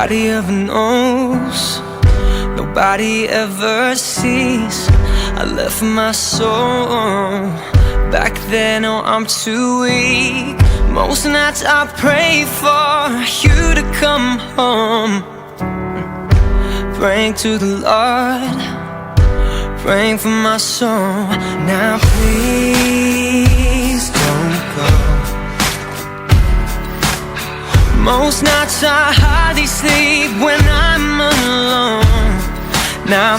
nobody ever knows, nobody ever sees. I left my soul back then, oh I'm too weak. Most nights I pray for you to come home, praying to the Lord, praying for my soul. Now please don't go. Most nights I hardly sleep when I'm alone. Now